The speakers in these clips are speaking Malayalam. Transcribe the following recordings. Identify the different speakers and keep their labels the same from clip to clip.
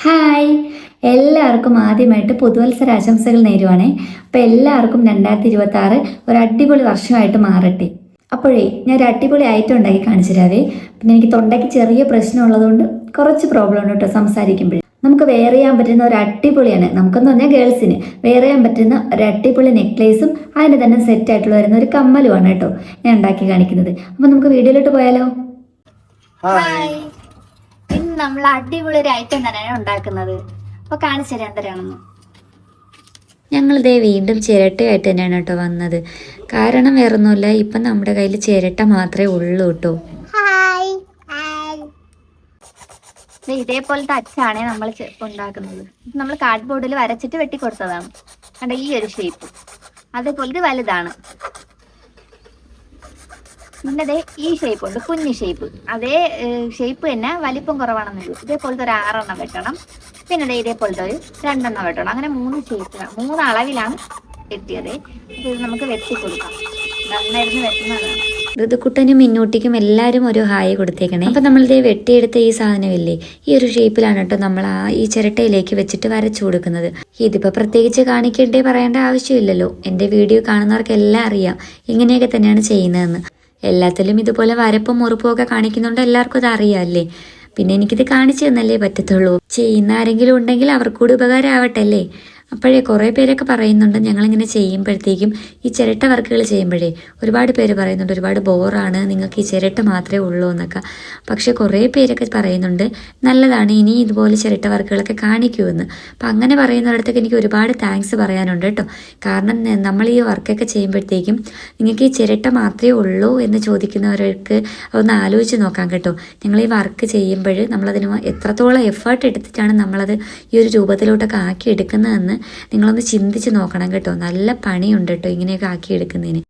Speaker 1: ഹായ്, എല്ലാവർക്കും ആദ്യമായിട്ട് പുതുവത്സരാശംസകൾ നേരുവാണേ. അപ്പോൾ എല്ലാവർക്കും 2026 ഒരു അടിപൊളി വർഷമായിട്ട് മാറട്ടെ. അപ്പോഴേ ഞാൻ ഒരു അടിപൊളി ഐറ്റം ഉണ്ടാക്കി കാണിച്ചു തരാവേ. പിന്നെ എനിക്ക് തൊണ്ടയ്ക്ക് ചെറിയ പ്രശ്നം ഉള്ളതുകൊണ്ട് കുറച്ച് പ്രോബ്ലം ഉണ്ട് കേട്ടോ സംസാരിക്കുമ്പോഴേ. നമുക്ക് വെയർ ചെയ്യാൻ പറ്റുന്ന ഒരു അടിപൊളിയാണ്, നമുക്കെന്ന് പറഞ്ഞാൽ ഗേൾസിന് വെയർ ചെയ്യാൻ പറ്റുന്ന ഒരു അടിപൊളി നെക്ലേസും അതിന് തന്നെ സെറ്റ് ആയിട്ടുള്ള വരുന്ന ഒരു കമ്മലുമാണ് കേട്ടോ ഞാൻ ഉണ്ടാക്കി കാണിക്കുന്നത്. അപ്പോൾ നമുക്ക് വീഡിയോയിലോട്ട് പോയാലോ?
Speaker 2: ഹായ്, ഇന്ന് നമ്മൾ അടിപൊളി ഒരു ഐറ്റം തന്നെയാണ് ഉണ്ടാക്കുന്നത്. അപ്പൊ കാണിച്ചു തരാം എന്തരാണെന്ന്.
Speaker 1: ഞങ്ങളിതേ വീണ്ടും ചിരട്ടയായിട്ട് തന്നെയാണ് കേട്ടോ വന്നത്. കാരണം വേറൊന്നുമില്ല, ഇപ്പം നമ്മുടെ കയ്യിൽ ചിരട്ട മാത്രമേ ഉള്ളൂ കേട്ടോ.
Speaker 2: ഇതേപോലത്തെ അച്ചാണ് നമ്മൾ ഉണ്ടാക്കുന്നത്. നമ്മൾ കാർഡ് ബോർഡിൽ വരച്ചിട്ട് വെട്ടിക്കൊടുത്തതാണ്. കണ്ട ഈ ഒരു ഷേപ്പ്, അതേപോലെ ഇത് വലുതാണ്. പിന്നെ അതേ ഈ ഷേപ്പ് ഉണ്ട്, കുഞ്ഞു ഷേപ്പ്. അതേ ഷേപ്പ് തന്നെ വലിപ്പം കുറവാണെന്നുള്ളൂ. ഇതേപോലത്തെ ഒരു 6 വെട്ടണം. പിന്നെ ഇതേപോലത്തെ ഒരു 2 വെട്ടണം. അങ്ങനെ 3 ഷേപ്പ്, 3 അളവിലാണ് വെട്ടിയത്. അപ്പൊ ഇത് നമുക്ക് വെട്ടിക്കൊടുക്കാം. നന്നായിരുന്നു വെട്ടുന്നതാണ്.
Speaker 1: ഋതുക്കുട്ടനും മിന്നൂട്ടിക്കും എല്ലാവരും ഒരു ഹായ് കൊടുത്തേക്കണേ. അപ്പം നമ്മളിത് വെട്ടിയെടുത്ത ഈ സാധനമില്ലേ, ഈ ഒരു ഷേപ്പിലാണ് കേട്ടോ നമ്മൾ ഈ ചിരട്ടയിലേക്ക് വെച്ചിട്ട് വരച്ചു കൊടുക്കുന്നത്. ഇതിപ്പോൾ പ്രത്യേകിച്ച് കാണിക്കേണ്ടേ പറയേണ്ട ആവശ്യമില്ലല്ലോ. എൻ്റെ വീഡിയോ കാണുന്നവർക്ക് എല്ലാം അറിയാം ഇങ്ങനെയൊക്കെ തന്നെയാണ് ചെയ്യുന്നതെന്ന്. എല്ലാത്തിലും ഇതുപോലെ വരപ്പും മുറിപ്പും ഒക്കെ കാണിക്കുന്നുണ്ട്, എല്ലാവർക്കും അത് അറിയാമല്ലേ. പിന്നെ എനിക്കിത് കാണിച്ചു തന്നല്ലേ പറ്റത്തുള്ളൂ. ചെയ്യുന്ന ആരെങ്കിലും ഉണ്ടെങ്കിൽ അവർക്കൂടി ഉപകാരമാവട്ടെ അല്ലേ. അപ്പോഴേ കുറേ പേരൊക്കെ പറയുന്നുണ്ട് ഞങ്ങളിങ്ങനെ ചെയ്യുമ്പോഴത്തേക്കും ഈ ചിരട്ട വർക്കുകൾ ചെയ്യുമ്പോഴേ ഒരുപാട് പേര് പറയുന്നുണ്ട് ഒരുപാട് ബോറാണ്, നിങ്ങൾക്ക് ഈ ചിരട്ട മാത്രമേ ഉള്ളൂ എന്നൊക്കെ. പക്ഷെ കുറേ പേരൊക്കെ പറയുന്നുണ്ട് നല്ലതാണ്, ഇനി ഇതുപോലെ ചിരട്ട വർക്കുകളൊക്കെ കാണിക്കുമെന്ന്. അപ്പം അങ്ങനെ പറയുന്നവരടുത്തൊക്കെ എനിക്ക് ഒരുപാട് താങ്ക്സ് പറയാനുണ്ട് കേട്ടോ. കാരണം നമ്മൾ ഈ വർക്കൊക്കെ ചെയ്യുമ്പോഴത്തേക്കും നിങ്ങൾക്ക് ഈ ചിരട്ട മാത്രമേ ഉള്ളൂ എന്ന് ചോദിക്കുന്നവർക്ക് ഒന്ന് ആലോചിച്ച് നോക്കാം കേട്ടോ. ഞങ്ങൾ ഈ വർക്ക് ചെയ്യുമ്പോൾ നമ്മളതിന് എത്രത്തോളം എഫേർട്ട് എടുത്തിട്ടാണ് നമ്മളത് ഈ ഒരു രൂപത്തിലോട്ടൊക്കെ ആക്കി എടുക്കുന്നതെന്ന് നിങ്ങളൊന്ന് ചിന്തിച്ച് നോക്കണം കേട്ടോ. നല്ല പണിയുണ്ട് കേട്ടോ ഇങ്ങനെയൊക്കെ ആക്കിയെടുക്കുന്നതിന്.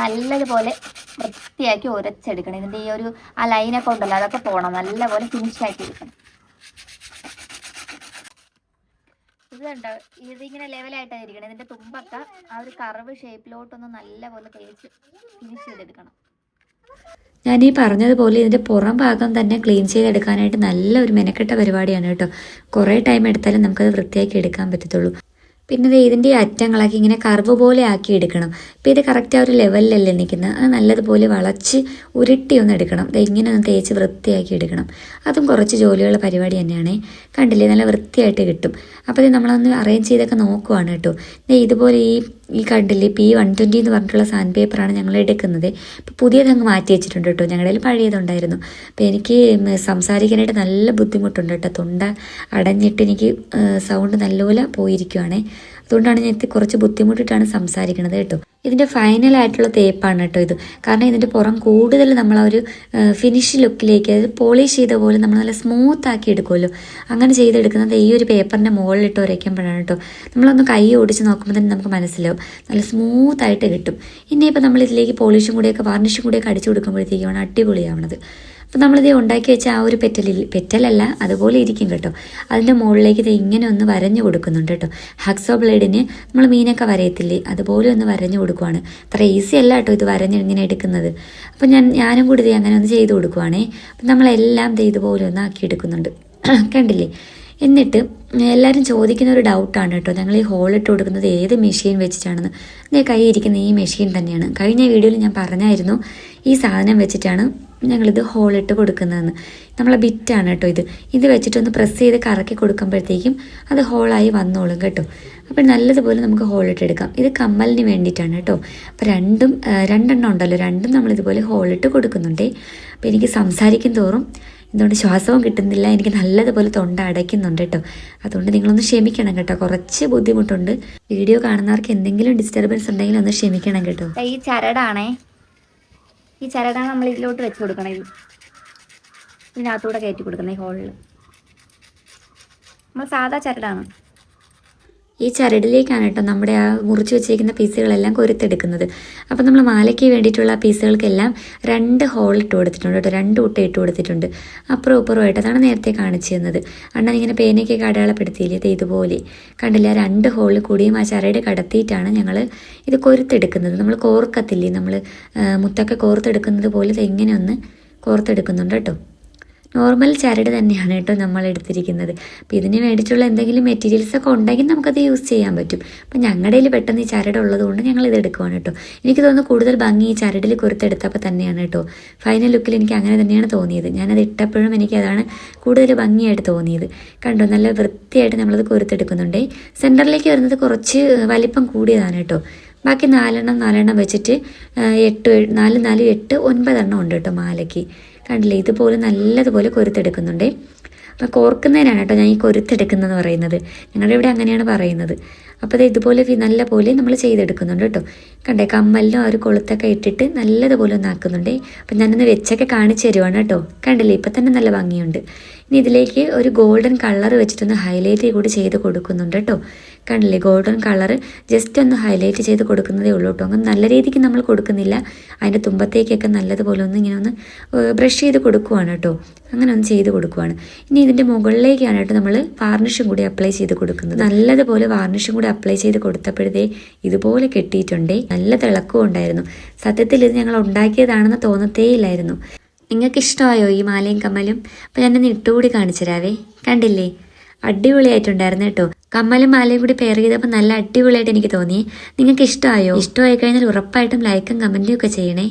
Speaker 2: നല്ലതുപോലെ വൃത്തിയാക്കി ഉരച്ചെടുക്കണം. ഇതിന്റെ ഈ ഒരു ആ ലൈനൊക്കെ ഉണ്ടല്ലോ അതൊക്കെ പോകണം. നല്ലപോലെ ഫിനിഷ് ആക്കി എടുക്കണം. ഇത് കണ്ടോ, ഇതിങ്ങനെ ലെവലായിട്ടാണ് ഇരിക്കണം. ഇതിന്റെ തുമ്പൊക്കെ ആ ഒരു കർവ് ഷേപ്പിലോട്ടൊന്ന് നല്ലപോലെ തേച്ച് ഫിനിഷ് ചെയ്തെടുക്കണം.
Speaker 1: ഞാൻ ഈ പറഞ്ഞതുപോലെ ഇതിൻ്റെ പുറം ഭാഗം തന്നെ ക്ലീൻ ചെയ്തെടുക്കാനായിട്ട് നല്ലൊരു മെനക്കെട്ട പരിപാടിയാണ് കേട്ടോ. കുറേ ടൈം എടുത്താലും നമുക്കത് വൃത്തിയാക്കി എടുക്കാൻ പറ്റത്തുള്ളൂ. പിന്നെ ഇതിൻ്റെ ഈ അറ്റങ്ങളൊക്കെ ഇങ്ങനെ കർവ് പോലെ ആക്കി എടുക്കണം. ഇപ്പം ഇത് കറക്റ്റ് ആ ഒരു ലെവലിലല്ലേ നിൽക്കുന്നത്, അത് നല്ലതുപോലെ വളച്ച് ഉരുട്ടി ഒന്ന് എടുക്കണം. ഇങ്ങനെ ഒന്ന് തേച്ച് വൃത്തിയാക്കി എടുക്കണം. അതും കുറച്ച് ജോലിയുള്ള പരിപാടി തന്നെയാണേ. കണ്ടില്ലേ, നല്ല വൃത്തിയായിട്ട് കിട്ടും. അപ്പോൾ ഇത് നമ്മളൊന്ന് അറേഞ്ച് ചെയ്തൊക്കെ നോക്കുവാണ് കേട്ടോ. ഇതുപോലെ ഈ കണ്ടില്ലേ P120 എന്ന് പറഞ്ഞിട്ടുള്ള സാൻഡ് പേപ്പറാണ് ഞങ്ങൾ എടുക്കുന്നത്. ഇപ്പോൾ പുതിയതങ്ങ് മാറ്റി വെച്ചിട്ടുണ്ട് കേട്ടോ. ഞങ്ങളുടെ കയ്യിൽ പഴയതുണ്ടായിരുന്നു. അപ്പോൾ എനിക്ക് സംസാരിക്കാനായിട്ട് നല്ല ബുദ്ധിമുട്ടുണ്ട് കേട്ടോ. തൊണ്ട അടഞ്ഞിട്ട് എനിക്ക് സൗണ്ട് നല്ലപോലെ പോയിരിക്കുവാണേ. അതുകൊണ്ടാണ് ഞാൻ കുറച്ച് ബുദ്ധിമുട്ടിട്ടാണ് സംസാരിക്കുന്നത് കേട്ടോ. ഇതിൻ്റെ ഫൈനലായിട്ടുള്ള തേപ്പാണ് കേട്ടോ ഇത്. കാരണം ഇതിൻ്റെ പുറം കൂടുതൽ നമ്മൾ ആ ഒരു ഫിനിഷ് ലുക്കിലേക്ക്, അത് പോളിഷ് ചെയ്ത പോലെ നമ്മൾ നല്ല സ്മൂത്ത് ആക്കി എടുക്കുമല്ലോ, അങ്ങനെ ചെയ്തെടുക്കുന്നത് ഈ ഒരു പേപ്പറിൻ്റെ മുകളിലിട്ട് ഉരയ്ക്കുമ്പോഴാണ് കേട്ടോ. നമ്മളൊന്ന് കൈ ഓടിച്ച് നോക്കുമ്പോൾ തന്നെ നമുക്ക് മനസ്സിലാവും നല്ല സ്മൂത്തായിട്ട് കിട്ടും. ഇനിയിപ്പോൾ നമ്മൾ ഇതിലേക്ക് പോളിഷും കൂടിയൊക്കെ വാർണിഷും കൂടിയൊക്കെ അടിച്ചു കൊടുക്കുമ്പോഴത്തേക്കുമാണ് അടിപൊളിയാവണത്. അപ്പോൾ നമ്മളിത് ഉണ്ടാക്കി വെച്ച ആ ഒരു പെറ്റലല്ല അതുപോലെ ഇരിക്കും കേട്ടോ. അതിൻ്റെ മുകളിലേക്ക് ഇത് ഇങ്ങനെ ഒന്ന് വരഞ്ഞു കൊടുക്കുന്നുണ്ട് കേട്ടോ. ഹക്സോ ബ്ലേഡിന് നമ്മൾ മീനൊക്കെ വരയത്തില്ലേ, അതുപോലെ ഒന്ന് വരഞ്ഞു കൊടുക്കുവാണ്. അത്ര ഈസി അല്ല കേട്ടോ ഇത് വരഞ്ഞ് ഇങ്ങനെ എടുക്കുന്നത്. അപ്പോൾ ഞാനും കൂടി ഇത് അങ്ങനെ ഒന്ന് ചെയ്ത് കൊടുക്കുവാണേ. അപ്പം നമ്മളെല്ലാം ഇത് ഇതുപോലെ ഒന്ന് ആക്കി എടുക്കുന്നുണ്ട്. കണ്ടില്ലേ. എന്നിട്ട് എല്ലാവരും ചോദിക്കുന്ന ഒരു ഡൗട്ടാണ് കേട്ടോ, ഞങ്ങൾ ഈ ഹോളിട്ട് കൊടുക്കുന്നത് ഏത് മെഷീൻ വെച്ചിട്ടാണെന്ന്. എൻ്റെ കൈ ഇരിക്കുന്ന ഈ മെഷീൻ തന്നെയാണ്. കഴിഞ്ഞ വീഡിയോയിൽ ഞാൻ പറഞ്ഞായിരുന്നു ഈ സാധനം വെച്ചിട്ടാണ് ഞങ്ങളിത് ഹോളിട്ട് കൊടുക്കുന്നതെന്ന്. നമ്മളെ ബിറ്റാണ് കേട്ടോ ഇത് വെച്ചിട്ടൊന്ന് പ്രസ് ചെയ്ത് കറക്കി കൊടുക്കുമ്പോഴത്തേക്കും അത് ഹോളായി വന്നോളും കേട്ടോ. അപ്പോൾ നല്ലതുപോലെ നമുക്ക് ഹോളിട്ടെടുക്കാം. ഇത് കമ്മലിന് വേണ്ടിയിട്ടാണ് കേട്ടോ. അപ്പോൾ രണ്ടെണ്ണം ഉണ്ടല്ലോ, രണ്ടും നമ്മളിതുപോലെ ഹോളിട്ട് കൊടുക്കുന്നുണ്ടേ. അപ്പോൾ എനിക്ക് സംസാരിക്കും തോറും എന്തുകൊണ്ട് ശ്വാസവും കിട്ടുന്നില്ല, എനിക്ക് നല്ലതുപോലെ തൊണ്ട അടയ്ക്കുന്നുണ്ട് കേട്ടോ. അതുകൊണ്ട് നിങ്ങളൊന്ന് ക്ഷമിക്കണം കേട്ടോ, കുറച്ച് ബുദ്ധിമുട്ടുണ്ട്. വീഡിയോ കാണുന്നവർക്ക് എന്തെങ്കിലും ഡിസ്റ്റർബൻസ് ഉണ്ടെങ്കിൽ ഒന്ന് ക്ഷമിക്കണം കേട്ടോ.
Speaker 2: ഈ ചരടാണേ, ഈ ചരടാണ് നമ്മൾ ഇതിലോട്ട് വെച്ച് കൊടുക്കണം. ഇതിനകത്തൂടെ കയറ്റി കൊടുക്കണം ഈ ഹോളിൽ. നമ്മൾ സാധാ ചരടാണ്.
Speaker 1: ഈ ചരടിലേക്കാണ് കേട്ടോ നമ്മുടെ ആ മുറിച്ച് വെച്ചേക്കുന്ന പീസുകളെല്ലാം കൊരുത്തെടുക്കുന്നത്. അപ്പം നമ്മൾ മാലയ്ക്ക് വേണ്ടിയിട്ടുള്ള പീസുകൾക്കെല്ലാം 2 ഹോൾ ഇട്ട് കൊടുത്തിട്ടുണ്ട് കേട്ടോ. 2 കൂട്ടം ഇട്ട് കൊടുത്തിട്ടുണ്ട്. അപ്പുറം ഇപ്പുറമായിട്ട്. അതാണ് നേരത്തെ കാണിച്ചു തന്നത്. അണ്ണൻ ഇങ്ങനെ പേനയ്ക്കൊക്കെ അടയാളപ്പെടുത്തിയില്ലേ, ഇത് ഇതുപോലെ കണ്ടില്ല. 2 ഹോളിൽ കൂടിയും ആ ചരട് കടത്തിയിട്ടാണ് ഞങ്ങൾ ഇത് കൊരുത്തെടുക്കുന്നത്. നമ്മൾ കോർക്കത്തില്ലേ, നമ്മൾ മുത്തൊക്കെ കോർത്തെടുക്കുന്നത് പോലെ ഇത് ഇങ്ങനെ ഒന്ന് കോർത്തെടുക്കുന്നുണ്ട് കേട്ടോ. നോർമൽ ചരട് തന്നെയാണ് കേട്ടോ നമ്മൾ എടുത്തിരിക്കുന്നത്. അപ്പോൾ ഇതിന് വേണ്ടിയിട്ടുള്ള എന്തെങ്കിലും മെറ്റീരിയൽസൊക്കെ ഉണ്ടെങ്കിൽ നമുക്കത് യൂസ് ചെയ്യാൻ പറ്റും. അപ്പം ഞങ്ങളുടെ കയ്യിൽ പെട്ടെന്ന് ഈ ചരട് ഉള്ളതുകൊണ്ട് ഞങ്ങൾ ഇത് എടുക്കുവാണ് കേട്ടോ. എനിക്ക് തോന്നുന്നു കൂടുതൽ ഭംഗി ഈ ചരടിൽ കുരുത്തെടുത്തപ്പോൾ തന്നെയാണ് കേട്ടോ. ഫൈനൽ ലുക്കിൽ എനിക്ക് അങ്ങനെ തന്നെയാണ് തോന്നിയത്. ഞാനത് ഇട്ടപ്പോഴും എനിക്ക് അതാണ് കൂടുതൽ ഭംഗിയായിട്ട് തോന്നിയത്. കണ്ടോ, നല്ല വൃത്തിയായിട്ട് നമ്മളത് കുരുത്തെടുക്കുന്നുണ്ട്. സെൻറ്ററിലേക്ക് വരുന്നത് കുറച്ച് വലിപ്പം കൂടിയതാണ് കേട്ടോ. ബാക്കി നാലെണ്ണം വെച്ചിട്ട് 4, 4, 8, 9 എണ്ണം ഉണ്ട് കേട്ടോ മാലയ്ക്ക്. കണ്ടില്ലേ, ഇതുപോലെ നല്ലതുപോലെ കൊരുത്തെടുക്കുന്നുണ്ട്. അപ്പം കോർക്കുന്നതിനാണ് കേട്ടോ ഞാൻ ഈ കൊരുത്തെടുക്കുന്നതെന്ന് പറയുന്നത്. ഞങ്ങളുടെ ഇവിടെ അങ്ങനെയാണ് പറയുന്നത്. അപ്പോൾ അത് ഇതുപോലെ നല്ല പോലെ നമ്മൾ ചെയ്തെടുക്കുന്നുണ്ട് കേട്ടോ. കണ്ടേ, കമ്മലിനും ആ ഒരു കൊളുത്തൊക്കെ ഇട്ടിട്ട് നല്ലതുപോലെ ഒന്ന് ആക്കുന്നുണ്ട്. അപ്പം ഞാനൊന്ന് വെച്ചൊക്കെ കാണിച്ചു തരുവാണ് കേട്ടോ. കണ്ടില്ലേ, ഇപ്പം തന്നെ നല്ല ഭംഗിയുണ്ട്. ഇനി ഇതിലേക്ക് ഒരു ഗോൾഡൻ കളർ വെച്ചിട്ടൊന്ന് ഹൈലൈറ്റ് കൂടി ചെയ്ത് കൊടുക്കുന്നുണ്ട് കേട്ടോ. കണ്ടില്ലേ, ഗോൾഡൻ കളർ ജസ്റ്റ് ഒന്ന് ഹൈലൈറ്റ് ചെയ്ത് കൊടുക്കുന്നതേ ഉള്ളൂ കേട്ടോ. അങ്ങനെ നല്ല രീതിക്ക് നമ്മൾ കൊടുക്കുന്നില്ല. അതിൻ്റെ തുമ്പത്തേക്കൊക്കെ നല്ലതുപോലെ ഒന്ന് ഇങ്ങനെ ഒന്ന് ബ്രഷ് ചെയ്ത് കൊടുക്കുവാണ് കേട്ടോ. അങ്ങനെ ഒന്ന് ചെയ്ത് കൊടുക്കുവാണ്. ഇനി ഇതിൻ്റെ മുകളിലേക്കാണ് കേട്ടോ നമ്മൾ വാർണിഷും കൂടി അപ്ലൈ ചെയ്ത് കൊടുക്കുന്നത്. നല്ലതുപോലെ വാർണിഷും കൂടി അപ്ലൈ ചെയ്ത് കൊടുത്തപ്പോഴത്തേ ഇതുപോലെ കെട്ടിയിട്ടുണ്ടേ. നല്ല തിളക്കവും ഉണ്ടായിരുന്നു. സത്യത്തിൽ ഇത് ഞങ്ങൾ ഉണ്ടാക്കിയതാണെന്ന് തോന്നത്തേ ഇല്ലായിരുന്നു. നിങ്ങൾക്ക് ഇഷ്ടമായോ ഈ മാലയും കമ്മലും? അപ്പം ഞാനൊന്ന് ഇട്ടുകൂടി കാണിച്ചു തരാവേ. കണ്ടില്ലേ, അടിപൊളിയായിട്ടുണ്ടായിരുന്നു കേട്ടോ. കമ്മലും മാലയും കൂടി പെയർ ചെയ്തപ്പോൾ നല്ല അടിപൊളിയായിട്ട് എനിക്ക് തോന്നി. നിങ്ങൾക്ക് ഇഷ്ടമായോ? ഇഷ്ടമായി കഴിഞ്ഞാൽ ഉറപ്പായിട്ടും ലൈക്കും കമൻറ്റും ഒക്കെ ചെയ്യണേ.